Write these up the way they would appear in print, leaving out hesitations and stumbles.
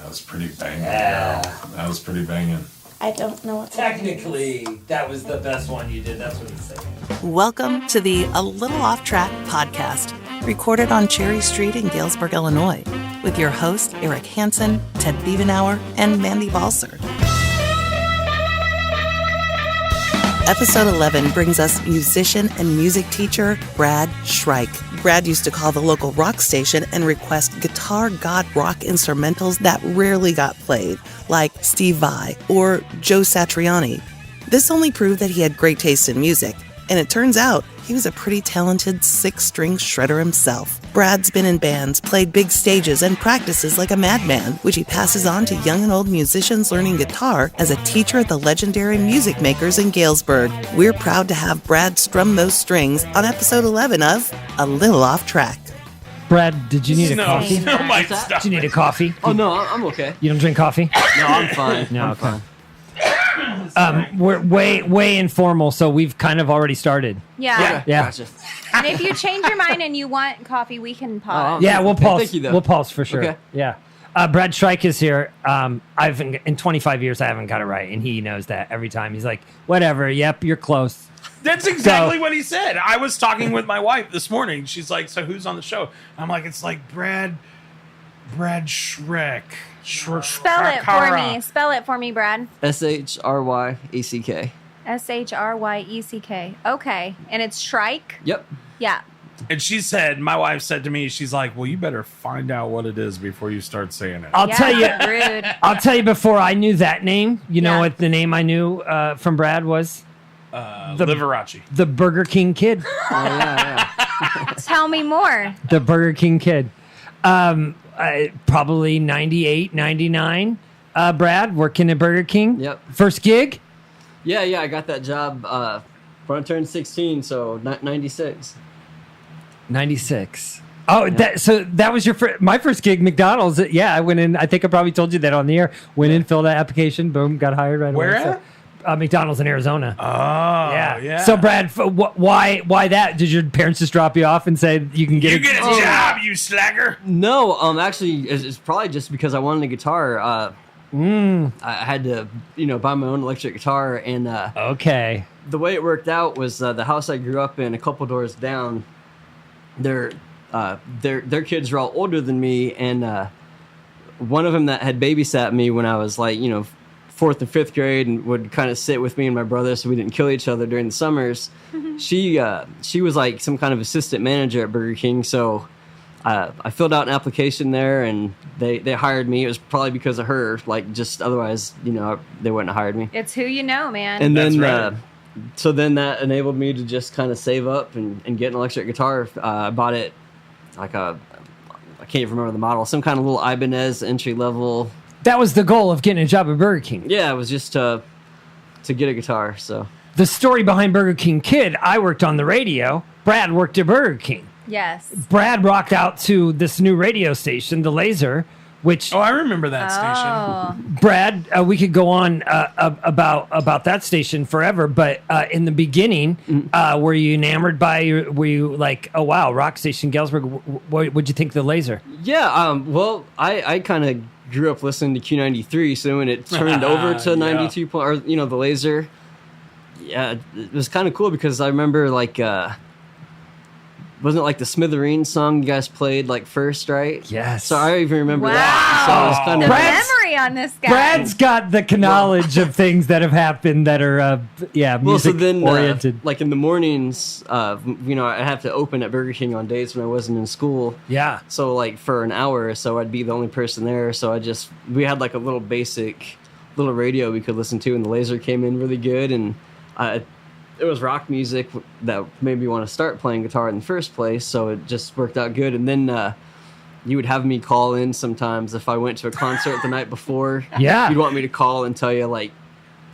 was pretty banging. Yeah. That was pretty banging. I don't know what Technically, that was the best one you did. That's what he's saying. Welcome to the A Little Off Track podcast, recorded on Cherry Street in Galesburg, Illinois, with your hosts Eric Hansen, Ted Biebenauer, and Mandy Balser. Episode 11 brings us musician and music teacher Brad Shyrack. Brad used to call the local rock station and request guitar god rock instrumentals that rarely got played, like Steve Vai or Joe Satriani. This only proved that he had great taste in music, and it turns out he was a pretty talented six-string shredder himself. Brad's been in bands, played big stages, and practices like a madman, which he passes on to young and old musicians learning guitar as a teacher at the legendary Music Makers in Galesburg. We're proud to have Brad strum those strings on episode 11 of A Little Off Track. Brad, did you need a coffee? No, Mike, stop. Did you need a coffee? Oh, no, I'm okay. You don't drink coffee? No, I'm fine. No, I'm okay. fine. We're way informal, so we've kind of already started. Yeah. Yeah. Gotcha. And if you change your mind and you want coffee, we can pause. Yeah, we'll pause. Thank you, though. We'll pause for sure. Okay. Yeah. Brad Shyrack is here. In 25 years, I haven't got it right, and he knows that every time. He's like, whatever, yep, you're close. That's exactly what he said. I was talking with my wife this morning. She's like, so who's on the show? I'm like, it's like Brad Shyrack. Spell it for me, Brad. Shyrack. Shyrack. Okay. And it's Shrike? Yep. Yeah. And she said, my wife said to me, she's like, well, you better find out what it is before you start saying it. I'll tell you. Rude. I'll tell you before I knew that name. You know Yeah. what the name I knew from Brad was? Liberace. The Burger King Kid. Oh, yeah. Tell me more. The Burger King Kid. Probably 98, 99. Brad, working at Burger King. Yep. First gig? Yeah, I got that job when I turned 16, so 96. 96. Oh, yeah. That was my first gig, McDonald's. Yeah, I went in. I think I probably told you that on the air. Went in, filled out application, boom, got hired right away. Where at? McDonald's in Arizona. Oh, yeah. So, Brad, why that? Did your parents just drop you off and say you can get You get a job, you slacker. No, actually, it's probably just because I wanted a guitar. I had to, buy my own electric guitar, and Okay. the way it worked out was the house I grew up in, a couple doors down. Their kids were all older than me, and one of them that had babysat me when I was like, 4th and 5th grade, and would kind of sit with me and my brother so we didn't kill each other during the summers. She was like some kind of assistant manager at Burger King, so I filled out an application there, and they hired me. It was probably because of her, like, just otherwise, they wouldn't have hired me. It's who you know, man. And then, That's right. so then that enabled me to just kind of save up and get an electric guitar. I bought it like I can't even remember the model, some kind of little Ibanez entry level. That was the goal of getting a job at Burger King. Yeah, it was just to get a guitar. So The story behind Burger King Kid, I worked on the radio. Brad worked at Burger King. Yes. Brad rocked out to this new radio station, The Laser, which... Oh, I remember that station. Oh. Brad, we could go on about that station forever, but in the beginning, were you enamored were you like, oh wow, rock station Galesburg? What'd you think of The Laser? yeah, well, I kind of grew up listening to Q93, so when it turned over to 92 The Laser, yeah, it was kind of cool because I remember like wasn't it like the Smithereens song you guys played like first, right? Yes. So I even remember Wow. that. So it was kind The of memory on this guy. Brad's got the knowledge of things that have happened that are music oriented. like in the mornings, I have to open at Burger King on days when I wasn't in school. Yeah. So like for an hour or so, I'd be the only person there. So we had like a little basic little radio we could listen to, and The Laser came in really good, and it was rock music that made me want to start playing guitar in the first place. So it just worked out good. And then you would have me call in sometimes if I went to a concert the night before. Yeah. You'd want me to call and tell you like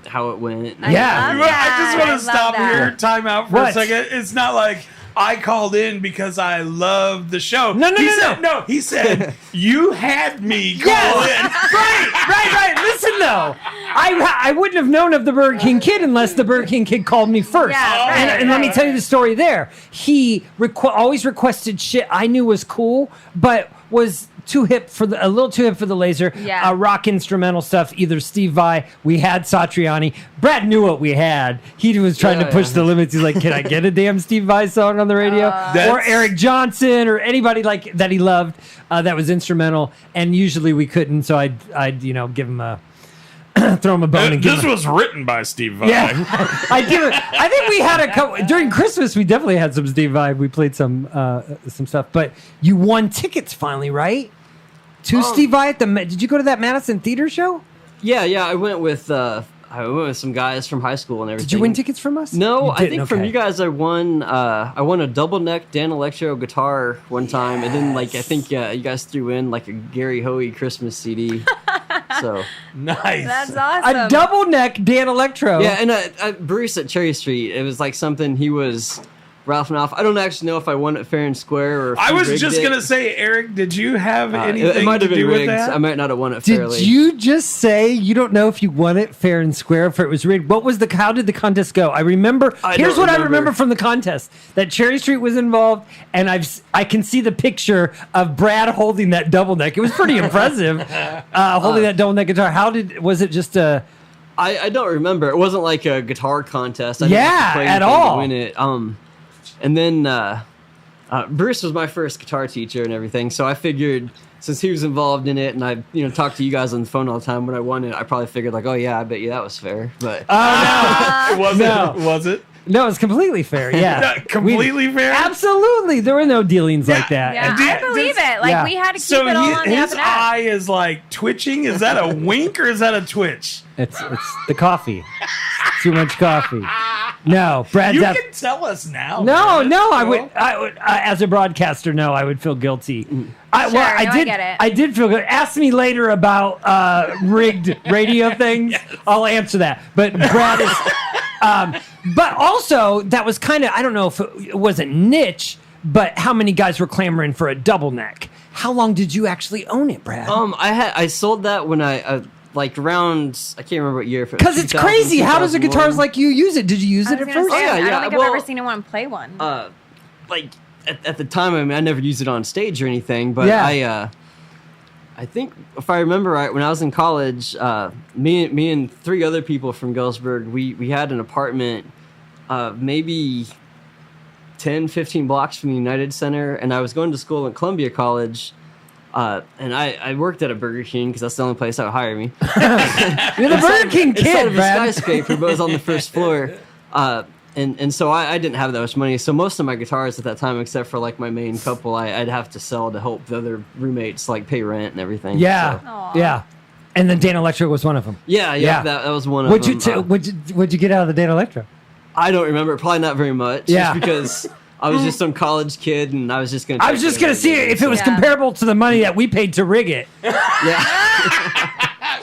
how it went. Yeah. love that. I just want to stop that. here, time out for What? a second. It's not like I called in because I love the show. No. He said, you had me call in. Right. Listen, though. I wouldn't have known of the Burger King Kid unless the Burger King Kid called me first. Yeah, right, and let me tell you the story there. He always requested shit I knew was cool, but was a little too hip for the laser. Yeah. Rock instrumental stuff, either Steve Vai, we had Satriani. Brad knew what we had. He was trying to push the limits. He's like, can I get a damn Steve Vai song on the radio? Or Eric Johnson or anybody like that he loved that was instrumental. And usually we couldn't, so I'd give him a throw him a bone. This was written by Steve Vai. Yeah, I do. I think we had a couple during Christmas. We definitely had some Steve Vai. We played some stuff. But you won tickets finally, right? To Steve Vai at the. Did you go to that Madison Theater show? Yeah. I went with some guys from high school and everything. Did you win tickets from us? No, You I didn't? think from Okay. you guys I won a double neck Dan Electro guitar one time, and then I think you guys threw in like a Gary Hoey Christmas CD. So Nice. That's awesome. A double neck Dan Electro. yeah, and Bruce at Cherry Street, it was like something he was ralphing off. I don't actually know if I won it fair and square or if I he was rigged just it. gonna say, Eric, did you have anything It might to have been do with rigged. that? I might not have won it Did fairly. you just say you don't know if you won it fair and square, if it was rigged? How did the contest go? I remember. Here's what I remember from the contest: that Cherry Street was involved, and I can see the picture of Brad holding that double neck. It was pretty impressive, holding that double neck guitar. Was it just a? I don't remember. It wasn't like a guitar contest. I Yeah, didn't have to play at anything all. to win it. And then Bruce was my first guitar teacher and everything, so I figured since he was involved in it, and I talked to you guys on the phone all the time when I won it, I probably figured like, oh yeah, I bet you that was fair. But It wasn't. No. Was it? No, it's completely fair. Yeah, Completely fair? Absolutely, there were no dealings like that. Yeah, Did- I believe it. Like yeah. we had to keep So it all on the up his and up. eye is like twitching. Is that a wink or is that a twitch? It's the coffee. Too much coffee. No, Brad's You out. can tell us now. No, man. no, I would as a broadcaster, no, I would feel guilty. I get it. I did feel good. Ask me later about rigged radio things. I'll answer that. But Brad is. But also, that was kind of, I don't know if it wasn't niche, but how many guys were clamoring for a double neck? How long did you actually own it, Brad? I sold that when I like around, I can't remember what year. Because it's crazy. How does a guitarist like you use it? Did you use I it was at gonna first? say, Oh, yeah, I don't yeah, think well, I've ever seen anyone play one. Like at the time, I mean, I never used it on stage or anything, but Yeah. I think if I remember right, when I was in college, me and three other people from Galesburg, we had an apartment maybe 10, 15 blocks from the United Center, and I was going to school at Columbia College, and I worked at a Burger King because that's the only place that would hire me. You're the Burger King Inside kid, of a Brad. skyscraper, but it was on the first floor. And so I didn't have that much money. So most of my guitars at that time, except for like my main couple, I'd have to sell to help the other roommates like pay rent and everything. Yeah, So- Aw. yeah. And then Dan Electro was one of them. Yeah. That was one of What'd them. what'd you get out of the Dan Electro? I don't remember. Probably not very much. Yeah. Just because I was just some college kid and I was just going to. I was just gonna see if it was Yeah. comparable to the money that we paid to rig it. Yeah.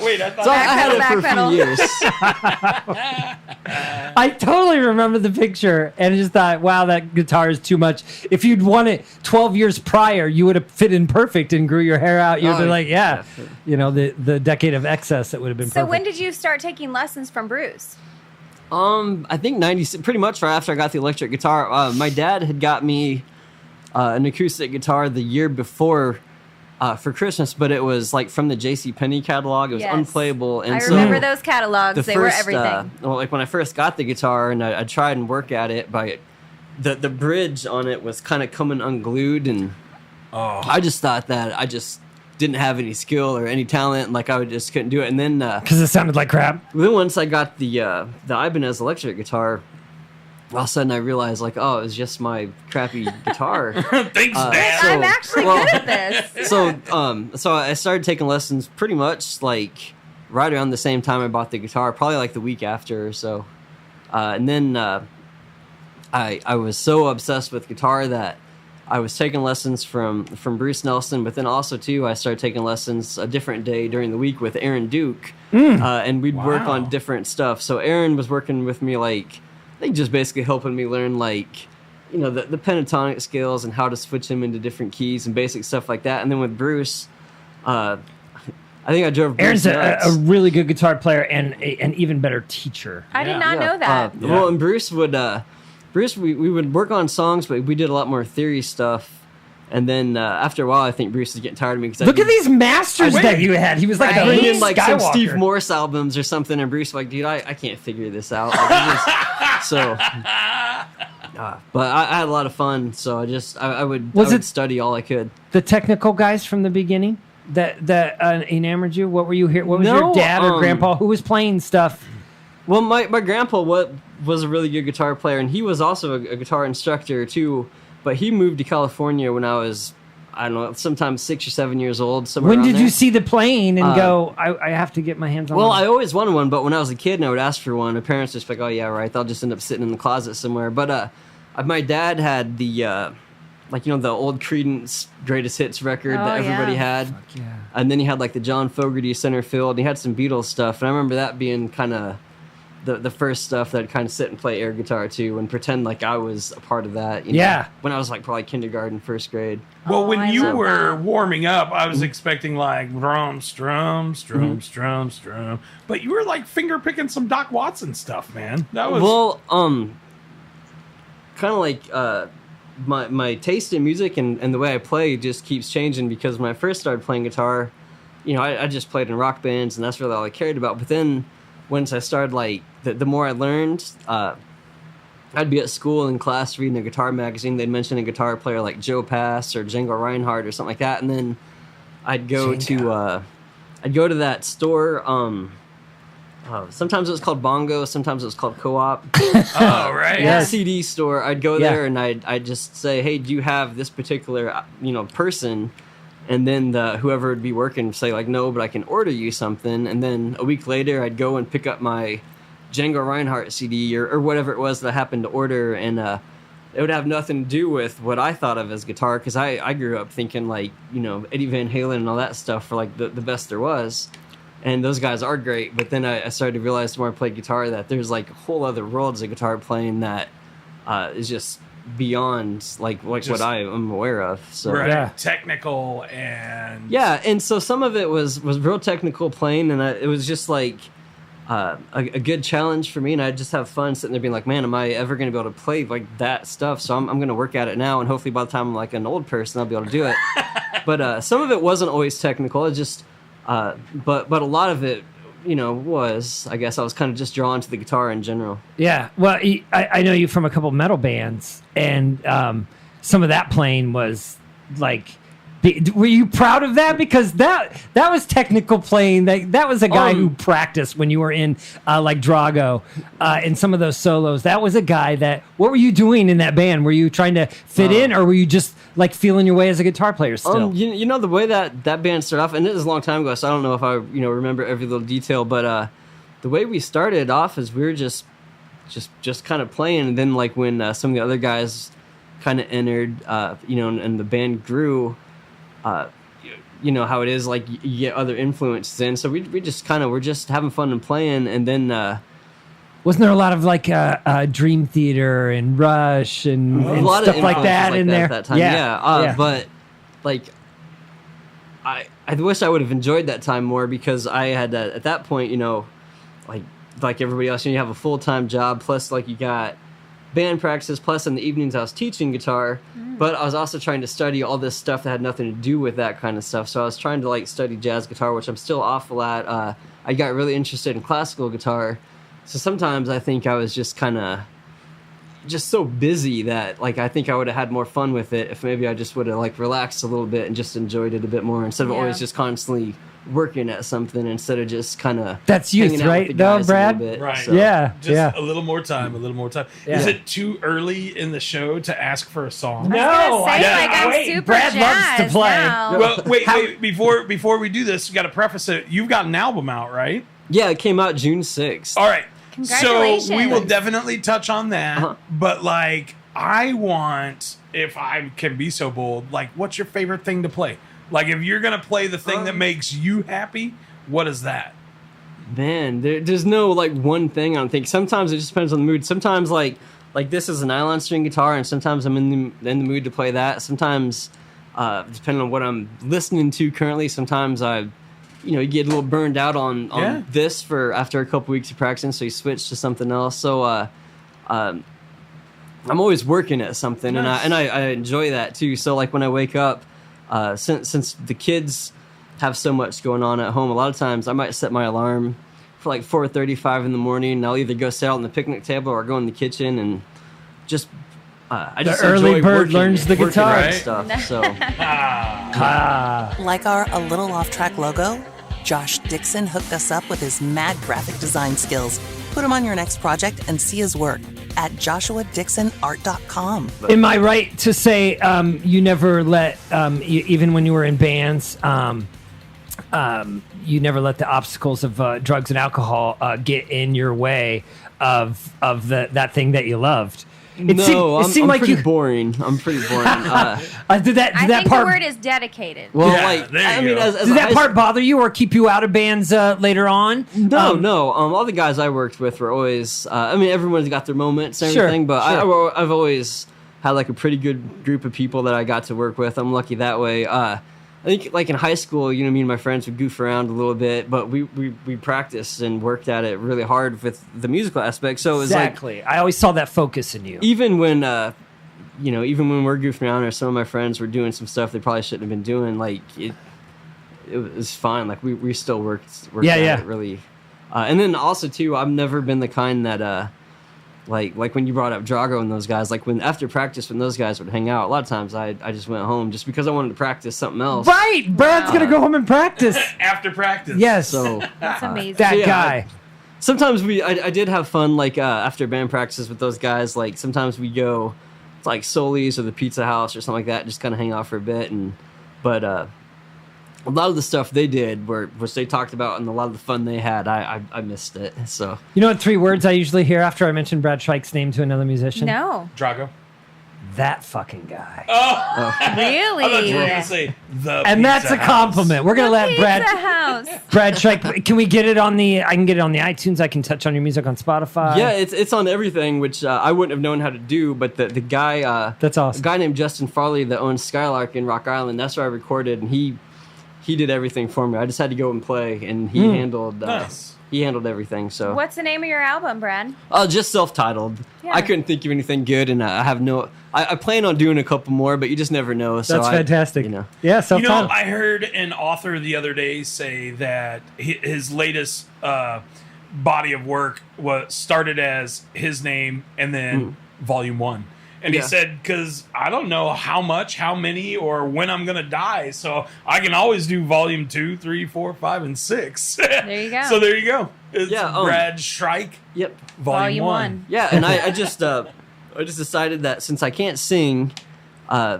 Wait, I thought So I had it for a Backpedal. few years. I totally remember the picture and just thought, wow, that guitar is too much. If you'd won it 12 years prior, you would have fit in perfect and grew your hair out. You'd have been like, yeah, the decade of excess, it would have been So perfect. when did you start taking lessons from Bruce? I think 96, pretty much right after I got the electric guitar. My dad had got me an acoustic guitar the year before for Christmas, but it was like from the J.C. Penney catalog. It was Yes. unplayable. And I so remember those catalogs. the They were first, everything. well, like when I first got the guitar and I tried and work at it, but the bridge on it was kind of coming unglued, and I just thought that I just didn't have any skill or any talent, and like I just couldn't do it. And then Because it sounded like crap. once I got the Ibanez electric guitar, all of a sudden I realized like, oh, it was just my crappy guitar. Thanks, Dad. so- I'm actually well- good at this. So I started taking lessons pretty much like right around the same time I bought the guitar, probably like the week after or so. And then I was so obsessed with guitar that I was taking lessons from Bruce Nelson, but then also too I started taking lessons a different day during the week with Aaron Duke, and we'd work on different stuff. So Aaron was working with me like, I think just basically helping me learn like, the pentatonic scales and how to switch them into different keys and basic stuff like that. And then with Bruce, I think I drove Bruce Aaron's a nuts. really good guitar player and an even better teacher. I did not know that. Well, and Bruce would we would work on songs, but we did a lot more theory stuff. And then after a while, I think Bruce was getting tired of me because Look at these masters that you had. He was like Right? a bring Luke in like some Skywalker. Steve Morse albums or something, and Bruce was like, dude, I can't figure this out. Like, so, but I had a lot of fun. So I would study all I could. The technical guys from the beginning that enamored you? What were you here? What was your dad or grandpa who was playing stuff? Well, my grandpa was a really good guitar player, and he was also a guitar instructor too. But he moved to California when I was, I don't know, sometimes 6 or 7 years old. When did you see the plane and go, I have to get my hands on Well, one? I always wanted one, but when I was a kid and I would ask for one, my parents just like, oh yeah, right, they'll just end up sitting in the closet somewhere. But my dad had the, the old Creedence Greatest Hits record that everybody had. Fuck yeah. And then he had like the John Fogerty Centerfield, and he had some Beatles stuff. And I remember that being kind of the first stuff that I'd kind of sit and play air guitar to and pretend like I was a part of that. You know, when I was like probably kindergarten, first grade. Well, when I you love were that. warming up, I was expecting like drum, strum, strum, strum, strum. But you were like finger picking some Doc Watson stuff, man. That was kind of like my taste in music and the way I play just keeps changing, because when I first started playing guitar, I just played in rock bands and that's really all I cared about. But then once I started, like, the more I learned, I'd be at school in class reading a guitar magazine. They'd mention a guitar player like Joe Pass or Django Reinhardt or something like that, and then I'd go to that store. Sometimes it was called Bongo, sometimes it was called Co-op. oh right. Yeah, CD store. I'd go there and I'd just say, hey, do you have this particular person? And then whoever would be working would say like, no, but I can order you something. And then a week later, I'd go and pick up my Django Reinhardt CD or whatever it was that I happened to order, and it would have nothing to do with what I thought of as guitar, because I grew up thinking like Eddie Van Halen and all that stuff were like the best there was. And those guys are great, but then I started to realize the more I played guitar that there's like whole other worlds of guitar playing that is just beyond like what I am aware of. So Technical and and so some of it was real technical playing, and it was just like a good challenge for me, and I just have fun sitting there being like, man, am I ever going to be able to play like that stuff? So I'm going to work at it now, and hopefully by the time I'm like an old person, I'll be able to do it. But some of it wasn't always technical. It just but a lot of it, was, I guess I was kind of just drawn to the guitar in general. Yeah. Well, I know you from a couple metal bands, and some of that playing was like, were you proud of that? Because that was technical playing. That was a guy who practiced when you were in like Drago in some of those solos. That was a guy that, what were you doing in that band? Were you trying to fit in, or were you just like feeling your way as a guitar player still? The way that band started off, and it was a long time ago, so I don't know if I remember every little detail, but the way we started off is we were just kind of playing, and then like when some of the other guys kind of entered, and the band grew, how it is, like you get other influences in, so we just kind of were just having fun and playing, and then wasn't there a lot of like Dream Theater and Rush and stuff like that in there? At that time. But like I wish I would have enjoyed that time more, because I had at that point, like everybody else, you have a full-time job, plus like you got band practices, plus in the evenings I was teaching guitar, but I was also trying to study all this stuff that had nothing to do with that kind of stuff. So I was trying to like study jazz guitar, which I'm still awful at. I got really interested in classical guitar, so sometimes I think I was just kind of just so busy that like I think I would have had more fun with it if maybe I just would have like relaxed a little bit and just enjoyed it a bit more, instead of always just constantly working at something, instead of just kind of that's youth, right? Though, Brad, right? So. Yeah, just a little more time. Yeah. Is it too early in the show to ask for a song? No, I'm super Brad jazzed loves to play. now. Well, wait. Before we do this, you got to preface it. You've got an album out, right? Yeah, it came out June 6th. All right. Congratulations. So we will definitely touch on that. But like, I want, if I can be so bold, like, what's your favorite thing to play? Like, if you're gonna play the thing that makes you happy, what is that? Man, there's no like one thing. I don't think. Sometimes it just depends on the mood. Sometimes like this is a nylon string guitar, and sometimes I'm in the mood to play that. Sometimes, depending on what I'm listening to currently, sometimes you get a little burned out on this after a couple weeks of practicing, so you switch to something else. So I'm always working at something, Nice. and I enjoy that too. So like when I wake up, since the kids have so much going on at home, a lot of times I might set my alarm for like 4:35 in the morning, and I'll either go sit out on the picnic table or go in the kitchen and just. I just early enjoy bird working, learns the working guitar. on Right. stuff. So Like our A Little Off Track logo, Josh Dixon hooked us up with his mad graphic design skills. Put him on your next project and see his work at joshuadixonart.com. Am I right to say you never let, even when you were in bands, you never let the obstacles of drugs and alcohol get in your way of that thing that you loved? I'm like pretty you boring. I'm pretty boring. did that I that think part the word is dedicated. Well, Yeah, like there I you mean, go. as did a that high part bother you or keep you out of bands later on? No. All the guys I worked with were always. I mean, everyone's got their moments and Sure, everything, but sure. I've always had like a pretty good group of people that I got to work with. I'm lucky that way. I think like in high school, you know, me and my friends would goof around a little bit, but we practiced and worked at it really hard with the musical aspect. So it was Exactly. I always saw that focus in you. even when even when we're goofing around or some of my friends were doing some stuff they probably shouldn't have been doing, like it was fine. Like we still worked Yeah, at yeah. it really. And then also too, I've never been the kind that like when you brought up Drago and those guys, like when after practice when those guys would hang out, a lot of times I just went home just because I wanted to practice something else. Right. Brad's going to go home and practice. After practice. Yes. So That's amazing. that yeah, guy. sometimes I did have fun like after band practices with those guys. Like sometimes we go to, like Soli's or the Pizza House or something like that, just kind of hang out for a bit. But a lot of the stuff they did, which they talked about, and a lot of the fun they had, I missed it. So You know what 3 words I usually hear after I mention Brad Shrike's name to another musician? No, Drago. That fucking guy. really. I thought you were going to say the And that's Pizza a House. compliment. We're going to let Pizza Brad House. Brad Shrike. Can we get it on the? I can get it on the iTunes. I can touch on your music on Spotify. yeah, it's on everything, which I wouldn't have known how to do. But the guy, That's awesome. a guy named Justin Farley that owns Skylark in Rock Island. That's where I recorded, and he did everything for me. I just had to go and play, and he handled Nice. he handled everything. So What's the name of your album, Brad? just self-titled. Yeah. I couldn't think of anything good, and I have no. I plan on doing a couple more, but you just never know. So That's fantastic. You know, Yeah, You self-titled. know, I heard an author the other day say that his latest body of work started as his name and then Volume 1. And he Yeah. said, because I don't know how much, how many, or when I'm going to die. So I can always do Volume 2, 3, 4, 5, and 6. There you go. So there you go. It's Yeah, Brad Shrike, Yep. Volume 1. Yeah, and I just decided that since I can't sing, I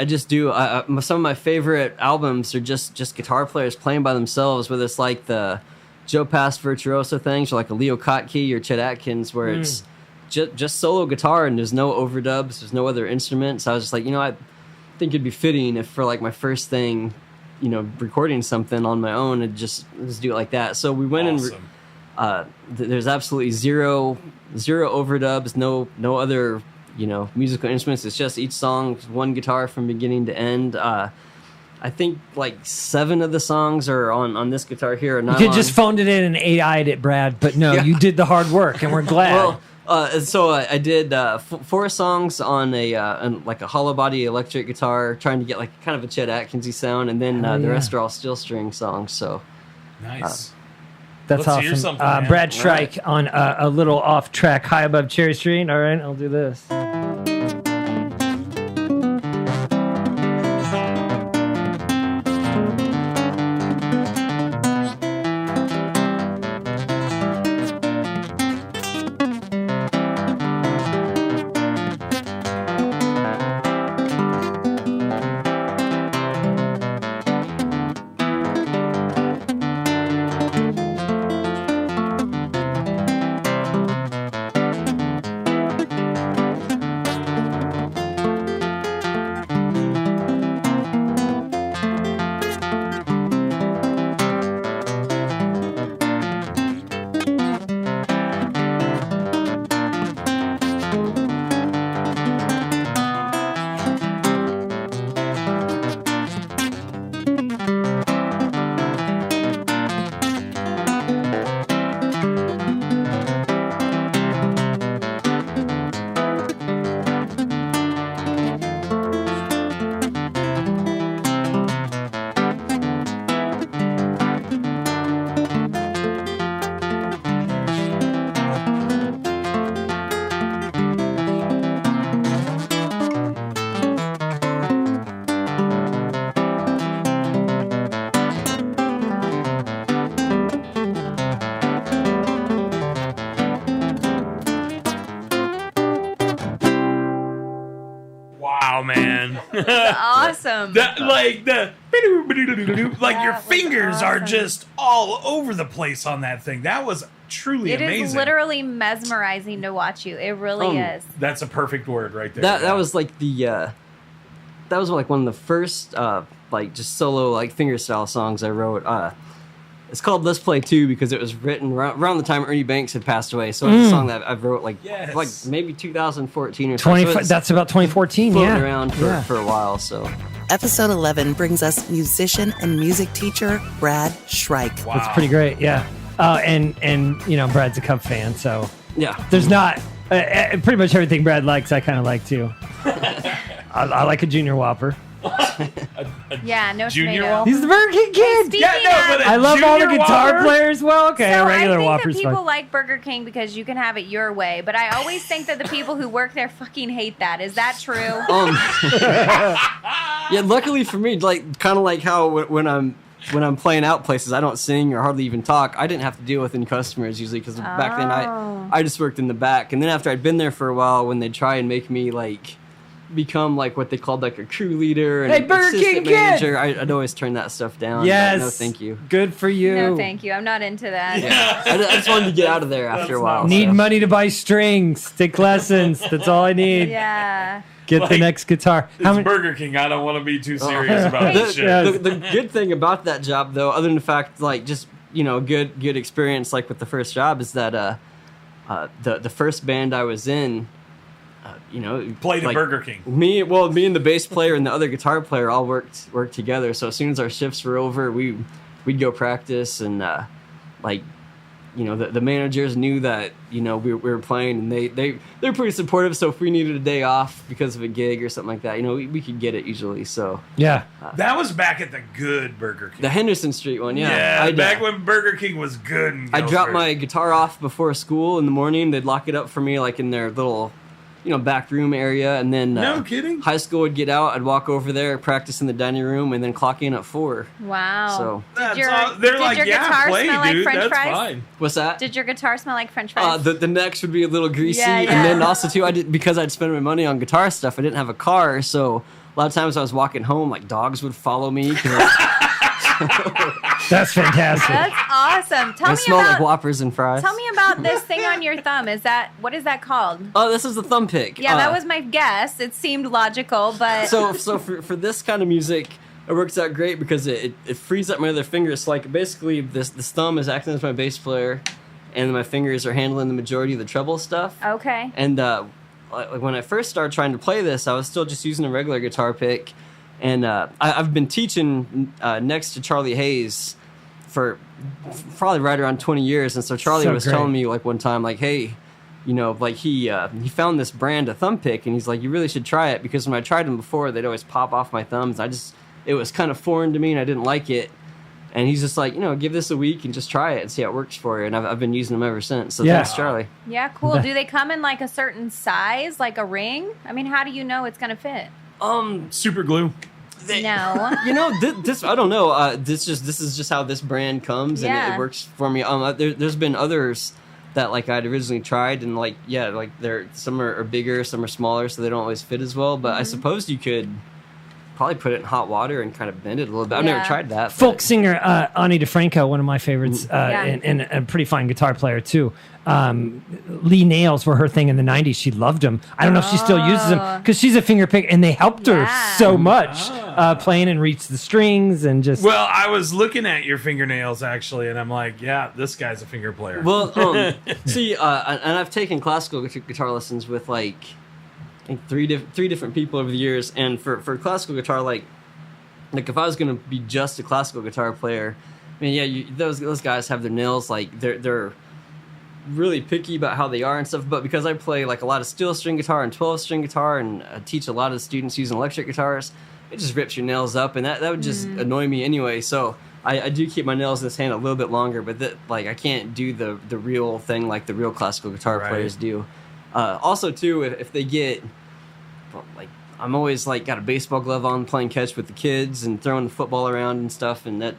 just do some of my favorite albums are just guitar players playing by themselves, whether it's like the Joe Pass virtuoso things or like a Leo Kottke or Chet Atkins, where it's just solo guitar and there's no overdubs, there's no other instruments. I was just like, I think it'd be fitting if for like my first thing, recording something on my own, and just do it like that. So we went Awesome. and there's absolutely zero overdubs, no other musical instruments. It's just each song, one guitar from beginning to end. I think like 7 of the songs are on this guitar here. you could just phoned it in and AI'd it, Brad. But no, Yeah. you did the hard work, and we're glad. Well, so I did 4 songs on like a hollow body electric guitar, trying to get like kind of a Chet Atkinsy sound, and then Hell the yeah. rest are all steel string songs. So Nice. That's let's hear awesome. something, man. Brad Shrike on a little off track, High Above Cherry Street. All right, I'll do this. Oh man. Awesome. Like your was fingers are awesome. just all over the place on that thing. That was truly It amazing. is literally mesmerizing to watch you. It really is. That's a perfect word right there. That was like that was like one of the first like just solo like fingerstyle songs I wrote. It's called Let's Play 2 because it was written around the time Ernie Banks had passed away. So it's a song that I wrote like maybe 2014 or so. That's about 2014. Floating Yeah, around for a while. So Episode 11 brings us musician and music teacher Brad Shyrack. Wow. that's pretty great. Yeah, and you know Brad's a Cub fan, so yeah. there's not pretty much everything Brad likes. I kind of like too. I like a Junior Whopper. Yeah, no Junior tomato. Whopper? He's the Burger King kid. Speaking Yeah, no, but of- a I love all the Junior guitar Whopper? players. Well, okay, So a regular I think Whopper's that people fine. like Burger King because you can have it your way, but I always think that the people who work there fucking hate that. Is that true? Yeah, luckily for me, like kind of like how when I'm playing out places, I don't sing or hardly even talk. I didn't have to deal with any customers usually because back then I just worked in the back. And then after I'd been there for a while, when they'd try and make me like become like what they called like a crew leader and Hey, Burger assistant King kid! manager, I'd always turn that stuff down. Yes. No, thank you. Good for you. No, thank you. I'm not into that. I just wanted to get out of there after a while. Need so. money to buy strings, take lessons. That's all I need. Yeah. Get the Like, next guitar. It's How many? Burger King. I don't want to be too serious about this shit. Yeah. The good thing about that job, though, other than the fact, like, just, you know, good experience, like, with the first job, is that the first band I was in, you know... Played like, at Burger King. Me and the bass player and the other guitar player all worked together, so as soon as our shifts were over, we'd go practice, and, like... You know, the managers knew that, you know, we were playing, and they're pretty supportive. So if we needed a day off because of a gig or something like that, you know, we could get it usually. So Yeah. That was back at the good Burger King. the Henderson Street one, yeah. Yeah, back when Burger King was good. In I dropped Galesburg. my guitar off before school in the morning. They'd lock it up for me, like in their little, you know, back room area, and then No kidding? high school would get out. I'd walk over there, practice in the dining room, and then clock in at 4. Wow. So That's your- all, they're did like, your yeah, guitar play, smell like dude. French That's fries? fine. what's that? Did your guitar smell like French fries? The necks would be a little greasy, Yeah, and yeah. then also too, because I'd spent my money on guitar stuff, I didn't have a car, so a lot of times I was walking home, like dogs would follow me. That's fantastic. That's awesome. I smell like Whoppers and fries. Tell me about this thing on your thumb. What is that called? Oh, this is the thumb pick. Yeah, that was my guess. It seemed logical, but So for this kind of music, it works out great because it frees up my other fingers. So like basically, this thumb is acting as my bass player, and my fingers are handling the majority of the treble stuff. okay. And like when I first started trying to play this, I was still just using a regular guitar pick. And I've been teaching next to Charlie Hayes for probably right around 20 years. And so Charlie So was great. telling me like one time, like, hey, you know, like he found this brand of thumb pick, and he's like, you really should try it, because when I tried them before, they'd always pop off my thumbs. It was kind of foreign to me, and I didn't like it. And he's just like, you know, give this a week and just try it and see how it works for you. And I've been using them ever since. So Yeah. thanks, Charlie. Yeah, cool. Do they come in like a certain size, like a ring? I mean, how do you know it's going to fit? Super glue. No. You know, this I don't know. This is just how this brand comes, and Yeah. it works for me. There's been others that like I'd originally tried, and like like some are bigger, some are smaller, so they don't always fit as well. But I suppose you could probably put it in hot water and kind of bend it a little bit. I've never Yeah. tried that. Folk but- singer Ani DeFranco, one of my favorites, Yeah. and a pretty fine guitar player too. Lee nails were her thing in the 90s. She loved them. I don't know if she still uses them because she's a finger pick, and they helped her Yeah. so much playing and reach the strings and just. Well, I was looking at your fingernails actually, and I'm like, yeah, this guy's a finger player. Well, see, and I've taken classical guitar lessons with like I think three different people over the years, and for classical guitar, like if I was gonna be just a classical guitar player, I mean, yeah, those guys have their nails like they're really picky about how they are and stuff. But because I play like a lot of steel string guitar and 12-string guitar, and teach a lot of students using electric guitars, it just rips your nails up, and that would just annoy me anyway. So I do keep my nails in this hand a little bit longer, but like I can't do the real thing like the real classical guitar Right. players do. Also, too, if they get like I'm always like got a baseball glove on, playing catch with the kids and throwing the football around and stuff, and that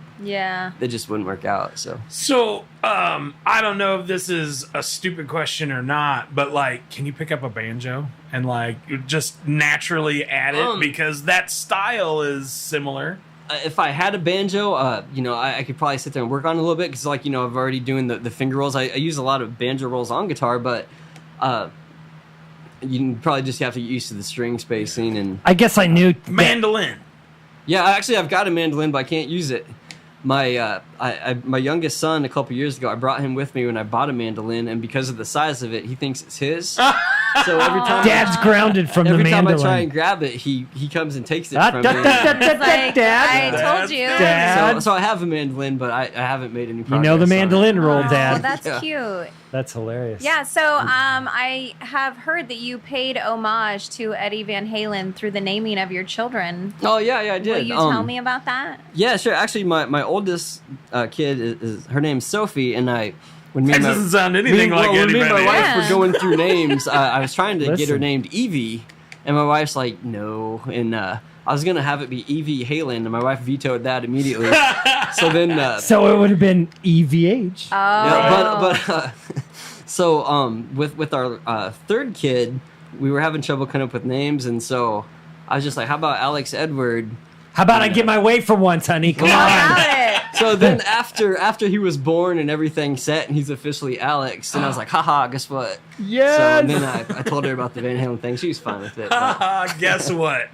just wouldn't work out. So I don't know if this is a stupid question or not, but like, can you pick up a banjo and like just naturally add it because that style is similar? If I had a banjo, I could probably sit there and work on it a little bit because, like, I've already doing the finger rolls. I use a lot of banjo rolls on guitar, but you can probably just have to get used to the string spacing. And I guess I knew mandolin. Yeah, actually, I've got a mandolin, but I can't use it. My my youngest son, a couple years ago, I brought him with me when I bought a mandolin, and because of the size of it, he thinks it's his. So every time Dad's grounded from the mandolin. Every time I try and grab it, he comes and takes it from me. Like, Dad. I told you. Dad. So I have a mandolin, but I haven't made any progress. You know the mandolin roll, Dad. Oh, that's cute. That's hilarious. Yeah, so I have heard that you paid homage to Eddie Van Halen through the naming of your children. Oh, yeah, I did. Will you tell me about that? Yeah, sure. Actually, my oldest kid, is her name's Sophie, and when me That and doesn't sound anything like Eddie me and Van my Halen. wife were going through names, I was trying to get her Listen. named Evie, and my wife's like, no, and I was going to have it be Evie Halen, and my wife vetoed that immediately. So then... So it would have been EVH. Oh. Yeah, so with our third kid, we were having trouble coming up with names, and so I was just like, how about Alex Edward? How about I get my way for once, honey? Come How on. about it? So then after he was born and everything set and he's officially Alex, and I was like, haha, guess what? Yes. So and then I told her about the Van Halen thing. She was fine with it. but- Guess what?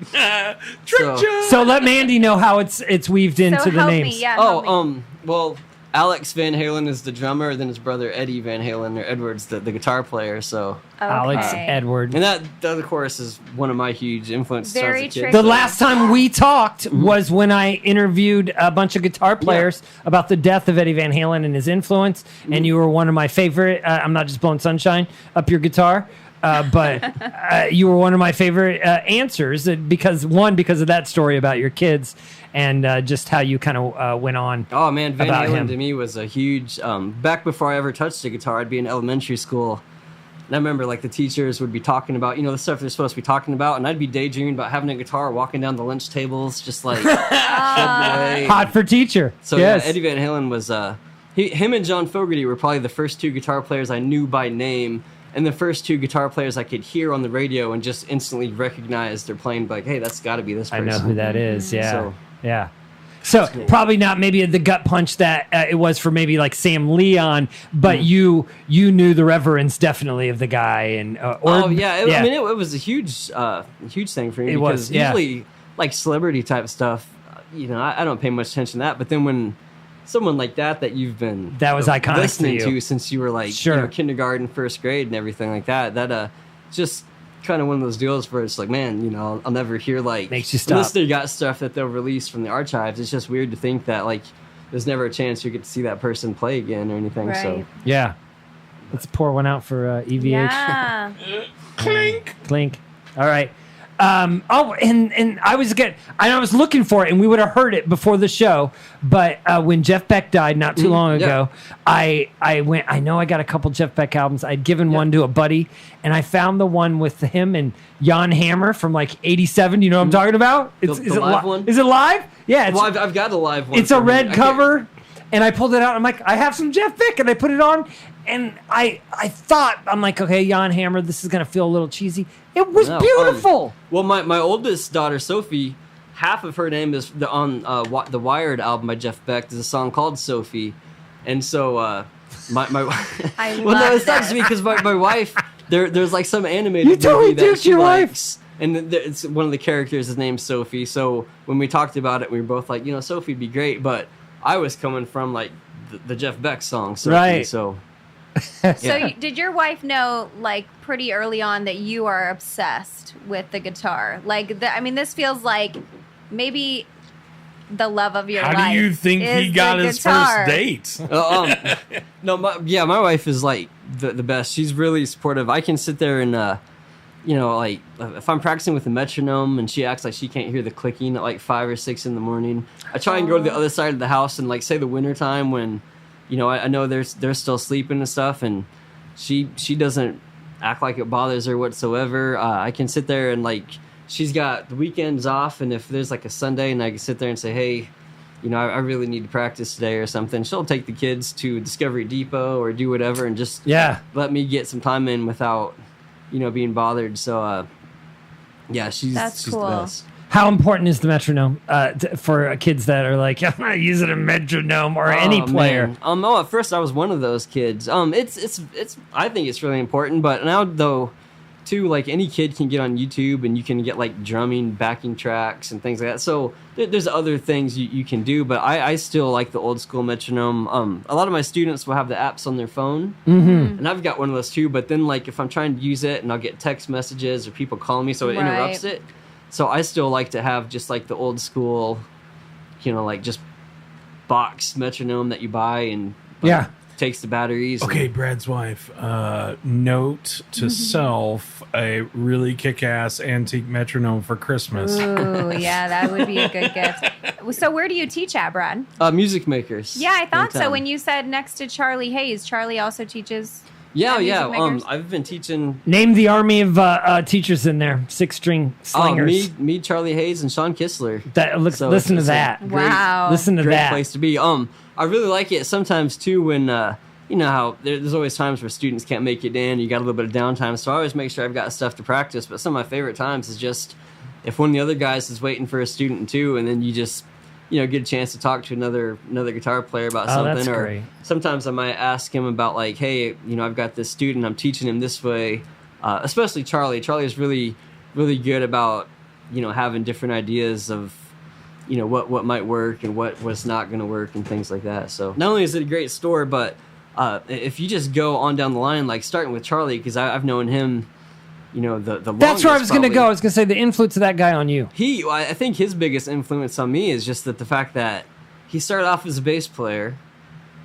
Tricked ya. So let Mandy know how it's weaved into So the help names. me, yeah. help me. Well, Alex Van Halen is the drummer, then his brother Eddie Van Halen, or Edwards, the guitar player. So, Alex Okay. Edward. and that of course is one of my huge influences. Very as a kid. tricky. The last time we talked was when I interviewed a bunch of guitar players about the death of Eddie Van Halen and his influence, and you were one of my favorite. I'm not just blowing sunshine up your guitar, but you were one of my favorite answers because of that story about your kids and just how you kind of went on. Oh man, Van about Halen him. to me was a huge. Back before I ever touched a guitar, I'd be in elementary school, and I remember like the teachers would be talking about the stuff they're supposed to be talking about, and I'd be daydreaming about having a guitar, walking down the lunch tables, just like shedding away. Hot for teacher. So yes. yeah, Eddie Van Halen was him and John Fogerty were probably the first two guitar players I knew by name, and the first two guitar players I could hear on the radio and just instantly recognize they're playing. Like, hey, that's got to be this I person. know who that is. Yeah. So- Yeah. So probably not maybe the gut punch that it was for maybe like Sam Leon, but you knew the reverence definitely of the guy and I mean, it was a huge thing for me It was, because yeah. usually like celebrity type stuff, I don't pay much attention to that. But then when someone like that you've been That was iconic to listening you. to since you were like Sure. kindergarten, first grade, and everything like that just kind of one of those deals where it's like, man, I'll never hear like Makes you stop. unless they got stuff that they'll release from the archives. It's just weird to think that like there's never a chance you get to see that person play again or anything. So Right. Yeah. Let's pour one out for EVH. Yeah. Clink. Clink. All right. And I was looking for it, and we would have heard it before the show. But when Jeff Beck died not too long ago, I went. I know I got a couple Jeff Beck albums. I'd given one to a buddy, and I found the one with him and Jan Hammer from like '87. You know what I'm talking about? The live one? Is it live? Yeah. well, I've got a live one. It's a from him. red I can't- cover, and I pulled it out. I'm like, I have some Jeff Beck, and I put it on, and I thought, I'm like, okay, Jan Hammer, this is gonna feel a little cheesy. It was No, beautiful. Well, my oldest daughter, Sophie, half of her name is on the Wired album by Jeff Beck. There's a song called Sophie. And so my I well, no, love it sucks that. me because my wife, there's like some animated You totally movie that duped she your wife. likes. And it's one of the characters is named Sophie. So when we talked about it, we were both like, Sophie'd be great. But I was coming from like the Jeff Beck song, Sophie. Right. So So did your wife know, like, pretty early on that you are obsessed with the guitar? Like, this feels like maybe the love of your life. How do you think is he got the his guitar. first date? No, my wife is like the best. She's really supportive. I can sit there and like if I'm practicing with a metronome and she acts like she can't hear the clicking at like 5 or 6 in the morning, I try and go to the other side of the house and like say the winter time when I know they're still sleeping and stuff, and she doesn't act like it bothers her whatsoever. I can sit there and like she's got the weekends off, and if there's like a Sunday and I can sit there and say, hey, you know, I really need to practice today or something, she'll take the kids to Discovery Depot or do whatever and just let me get some time in without, you know, being bothered. So, yeah, she's cool. the best. How important is the metronome for kids that are like, I'm not using a metronome or any player? At first I was one of those kids. It's I think it's really important, but now though, too, like any kid can get on YouTube and you can get like drumming, backing tracks and things like that. So there's other things you can do, but I still like the old school metronome. A lot of my students will have the apps on their phone, and I've got one of those too. But then like if I'm trying to use it and I'll get text messages or people calling me, so it interrupts it. So I still like to have just like the old school, you know, like just box metronome that you buy and takes the batteries. Okay, Brad's wife. Note to self: a really kick-ass antique metronome for Christmas. Ooh, yeah, that would be a good gift. So where do you teach at, Brad? Music Makers. Yeah, I thought so. When you said next to Charlie Hayes, Charlie also teaches. Yeah. I've been teaching. Name the army of teachers in there. 6-string slingers. Me, Charlie Hayes, and Sean Kistler. Listen to that. Wow. Listen to great that. Place to be. I really like it sometimes too when you know how there's always times where students can't make it in. You got a little bit of downtime, so I always make sure I've got stuff to practice. But some of my favorite times is just if one of the other guys is waiting for a student too, and then you just get a chance to talk to another guitar player about something. That's or great. Sometimes I might ask him about like, hey, I've got this student, I'm teaching him this way. Especially Charlie. Charlie is really, really good about having different ideas of what might work and what's not going to work and things like that. So not only is it a great store, but if you just go on down the line, like starting with Charlie, because I've known him, the longest. That's where I was going to go. I was going to say the influence of that guy on you. I think his biggest influence on me is just that the fact that he started off as a bass player,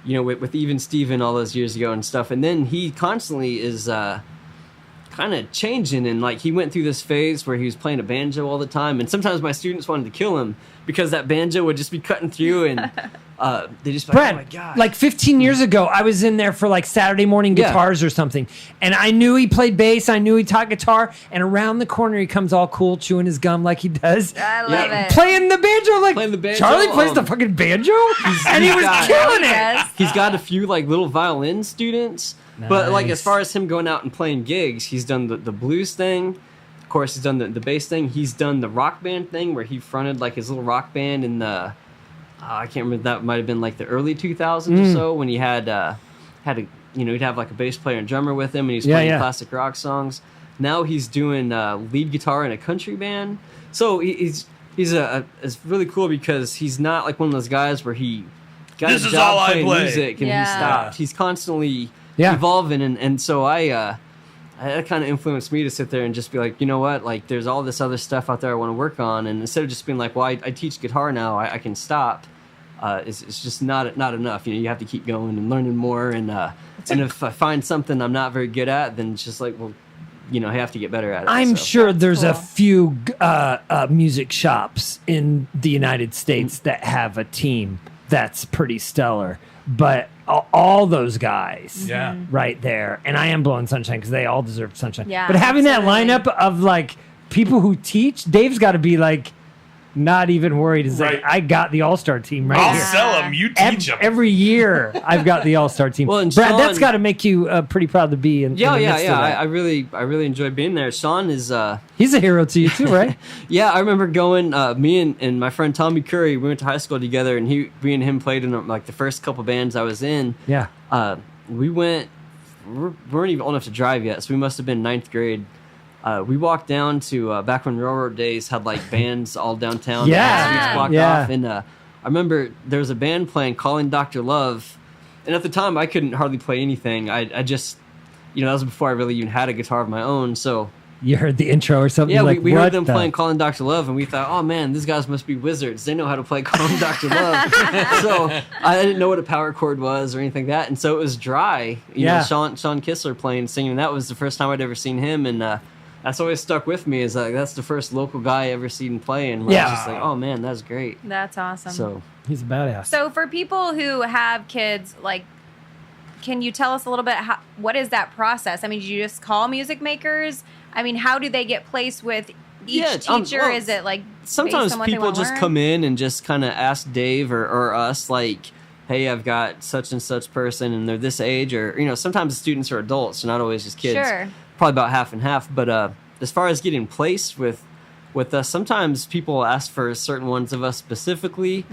with even Steven all those years ago and stuff, and then he constantly is kind of changing, and like he went through this phase where he was playing a banjo all the time, and sometimes my students wanted to kill him because that banjo would just be cutting through, and they just like, Brad, oh my god. like 15 years ago, I was in there for like Saturday morning guitars or something, and I knew he played bass, I knew he taught guitar, and around the corner he comes all cool, chewing his gum like he does. I love it. Playing the banjo, like Playing the banjo, Charlie plays the fucking banjo, and he was killing it. He's got a few like little violin students. But like as far as him going out and playing gigs, he's done the blues thing. Of course, he's done the bass thing. He's done the rock band thing where he fronted like his little rock band in the I can't remember, that might have been like the early 2000s or so, when he had he'd have like a bass player and drummer with him, and he's playing classic rock songs. Now he's doing lead guitar in a country band. So it's really cool because he's not like one of those guys where he got This a is job all I playing play. music and he stopped. He's constantly evolving, and so that kind of influenced me to sit there and just be like, you know what, like there's all this other stuff out there I want to work on, and instead of just being like, well, I teach guitar now, I can stop. It's just not enough. You have to keep going and learning more, and if I find something I'm not very good at, then it's just like, well, I have to get better at it. I'm sure there's a few music shops in the United States that have a team that's pretty stellar, but all those guys right there, and I am blowing sunshine because they all deserve sunshine. Yeah, but having absolutely. that lineup of like people who teach, Dave's got to be like not even worried. Is like, I got the all-star team right I'll here. sell them. You teach them. Every year I've got the all-star team. Well, and Brad, Sean, that's got to make you pretty proud to be in. Yeah. In the midst of that. I really enjoyed being there. Sean is he's a hero to you too, right? Yeah, I remember going. Me and my friend Tommy Curry, we went to high school together, and me and him played in like the first couple bands I was in. Yeah. We weren't even old enough to drive yet, so we must have been 9th grade. We walked down to back when railroad days had like bands all downtown. Streets blocked off, and I remember there was a band playing "Calling Dr. Love," and at the time I couldn't hardly play anything. I just, that was before I really even had a guitar of my own. So you heard the intro or something. yeah, like, we heard them playing "Calling Dr. Love," and we thought, oh man, these guys must be wizards. They know how to play "Calling Dr. Love." So I didn't know what a power chord was or anything like that, and so it was dry. You know, Sean Kistler playing, singing. That was the first time I'd ever seen him, and that's always stuck with me. Is like that's the first local guy I ever seen play, and I was just like, oh man, that's great. That's awesome. So he's a badass. So for people who have kids, like, can you tell us a little bit what is that process? I mean, do you just call music makers? I mean, how do they get placed with each teacher? Is it like sometimes people just come in and just kind of ask Dave or us like, hey, I've got such and such person and they're this age, or sometimes the students are adults, not always just kids. Sure. Probably about half and half. But as far as getting placed with us, sometimes people ask for certain ones of us specifically.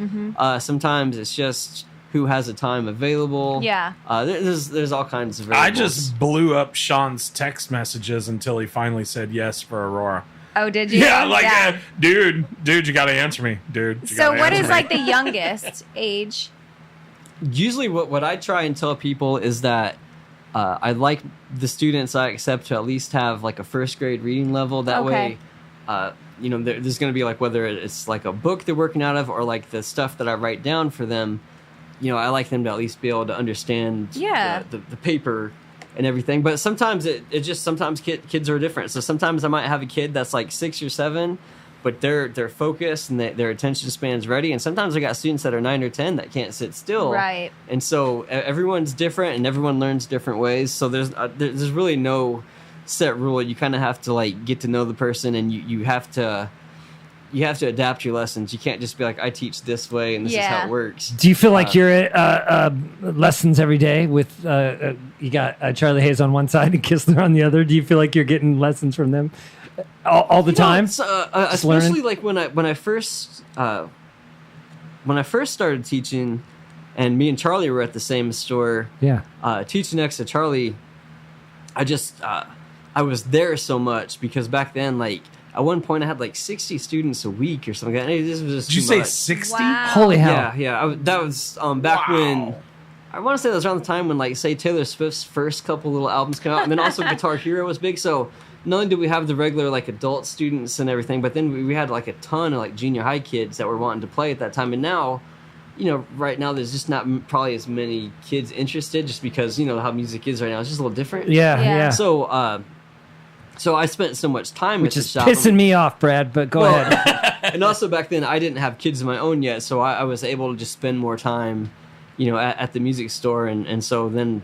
Sometimes it's just who has a time available. Yeah. There's all kinds of variables. I just blew up Sean's text messages until he finally said yes for Aurora. Oh, did you? Yeah, like, dude, you got to answer me, dude. So what is like the youngest age? Usually what I try and tell people is that I like the students I accept to at least have like a first grade reading level. That way, there's going to be like, whether it's like a book they're working out of or like the stuff that I write down for them, I like them to at least be able to understand the paper and everything. But sometimes sometimes kids are different. So sometimes I might have a kid that's like 6 or 7, but they're focused and their attention span's ready. And sometimes I got students that are 9 or 10 that can't sit still. Right. And so everyone's different and everyone learns different ways. So there's really no set rule. You kind of have to like get to know the person, and you have to adapt your lessons. You can't just be like, I teach this way and this is how it works. Do you feel like you're at lessons every day with you got Charlie Hayes on one side and Kistler on the other? Do you feel like you're getting lessons from them all the time? Especially like when I first started teaching, and me and Charlie were at the same store. Yeah. Teaching next to Charlie, I was there so much because back then, like, at one point I had like 60 students a week or something. This was just Did you say 60? Wow. Holy hell. Yeah. That was back when, I want to say that was around the time when, like, say, Taylor Swift's first couple little albums came out, and then also Guitar Hero was big. So not only did we have the regular, like, adult students and everything, but then we had, like, a ton of, like, junior high kids that were wanting to play at that time. And now, right now there's just not probably as many kids interested, just because, how music is right now. It's just a little different. Yeah. So I spent so much time Which at the is shop. pissing me off, Brad, but go ahead. And also back then I didn't have kids of my own yet, so I was able to just spend more time, at the music store. And so then,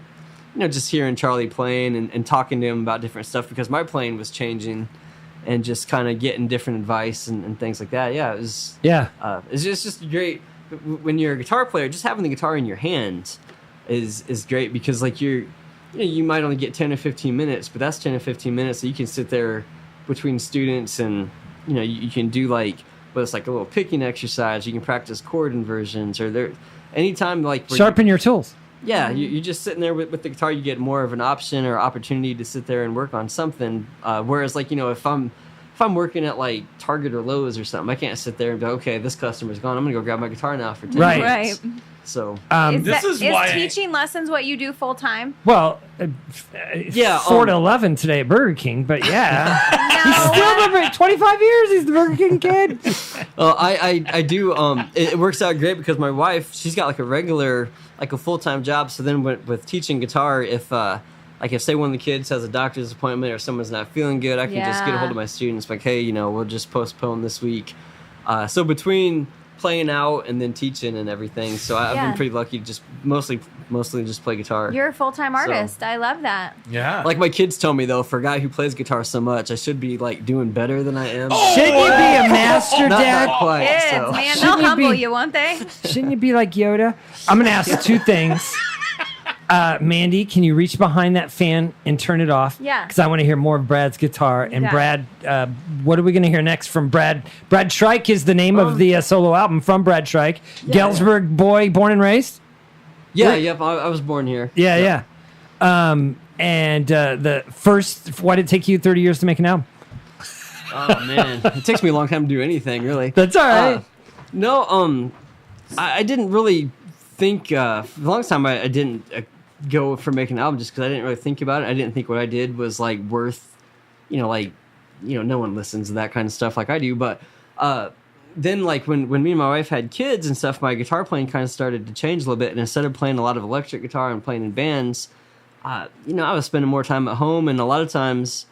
just hearing Charlie playing and talking to him about different stuff, because my playing was changing, and just kind of getting different advice and things like that. Yeah, it was. Yeah. It's just great. When you're a guitar player, just having the guitar in your hand is great, because like you might only get 10 or 15 minutes, but that's 10 or 15 minutes that you can sit there between students, and you can do like, whether it's like a little picking exercise, you can practice chord inversions, or there anytime like sharpen your tools. Yeah, you're just sitting there with the guitar, you get more of an option or opportunity to sit there and work on something. Whereas like, if I'm working at like Target or Lowe's or something, I can't sit there and be, okay, this customer's gone, I'm gonna go grab my guitar now for 10 minutes. Right. So is teaching lessons what you do full time? Well, 4 to 11 today at Burger King, but yeah, he's still the 25 years. He's the Burger King kid. Well, I do. It works out great because my wife, she's got like a regular, like a full time job. So then with teaching guitar, if say one of the kids has a doctor's appointment or someone's not feeling good, I can just get a hold of my students, like, hey, we'll just postpone this week. So between playing out and then teaching and everything, so I've been pretty lucky to just mostly just play guitar. You're a full-time artist. I love that. Yeah. Like my kids tell me though, for a guy who plays guitar so much, I should be like doing better than I am. Shouldn't you be a master, Dad? Not quite, Kids, so. man, they'll humble you, won't they? Shouldn't you be like Yoda? I'm gonna ask two things. Mandy, can you reach behind that fan and turn it off? Yeah. Because I want to hear more of Brad's guitar. And Brad, what are we going to hear next from Brad? Brad Shryack is the name of the solo album from Brad Shryack. Galesburg boy, born and raised? Yeah, yep. I was born here. Yeah. And the first, why did it take you 30 years to make an album? Oh, man. It takes me a long time to do anything, really. That's all right. I didn't really think, for the longest time, I didn't go for making an album just because I didn't really think about it. I didn't think what I did was like worth, no one listens to that kind of stuff like I do. But then like when me and my wife had kids and stuff, my guitar playing kind of started to change a little bit. And instead of playing a lot of electric guitar and playing in bands, I was spending more time at home. And a lot of times,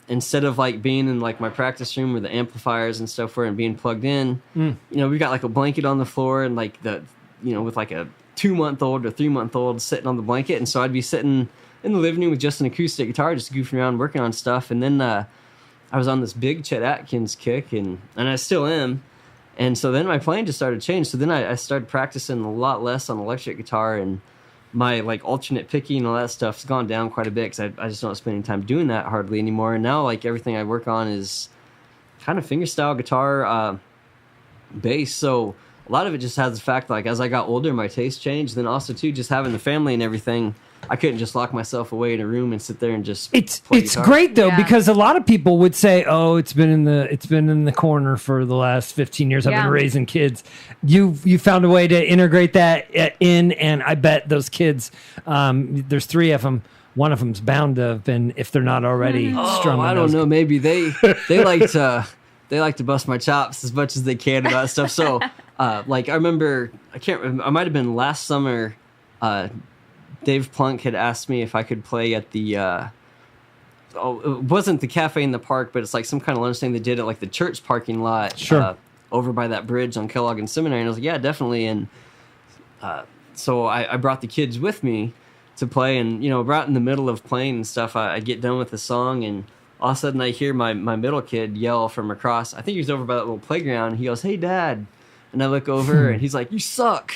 instead of like being in like my practice room where the amplifiers and stuff were and being plugged in, we got like a blanket on the floor and like with like a 2-month-old or 3-month-old sitting on the blanket. And so I'd be sitting in the living room with just an acoustic guitar, just goofing around, working on stuff. And then I was on this big Chet Atkins kick, and I still am. And so then my playing just started to change. So then I started practicing a lot less on electric guitar, and my like alternate picking and all that stuff's gone down quite a bit because I just don't spend any time doing that hardly anymore. And now like everything I work on is kind of fingerstyle guitar, bass. So a lot of it just has the fact like as I got older, my taste changed. Then also too, just having the family and everything, I couldn't just lock myself away in a room and sit there and just play guitar. Great though, because a lot of people would say, "Oh, it's been in the corner for the last 15 years. I've been raising kids." You found a way to integrate that in, and I bet those kids, there's 3 of them. One of them's bound to have been, if they're not already, strumming. I don't know. Maybe they like to bust my chops as much as they can about stuff. So, like I remember, I might have been last summer. Dave Plunk had asked me if I could play at the, it wasn't the cafe in the park, but it's like some kind of lunch thing they did at like the church parking lot. Sure. Over by that bridge on Kellogg and Seminary. And I was like, yeah, definitely. And so I brought the kids with me to play. And, right in the middle of playing and stuff, I get done with the song. And all of a sudden I hear my middle kid yell from across. I think he was over by that little playground. He goes, "Hey, Dad." And I look over and he's like, "You suck."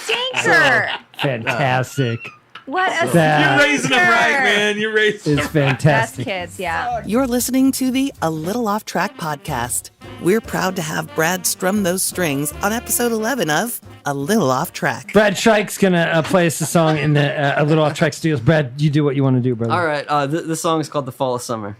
Stinker. Fantastic. What a You're raising them right, man. You're raising It's them right. Best fantastic. kids, yeah. You're listening to the A Little Off Track podcast. We're proud to have Brad strum those strings on episode 11 of A Little Off Track. Brad Shryack's gonna play us a song in the A Little Off Track Studios. Brad, you do what you want to do, brother. All right. This song is called "The Fall of Summer."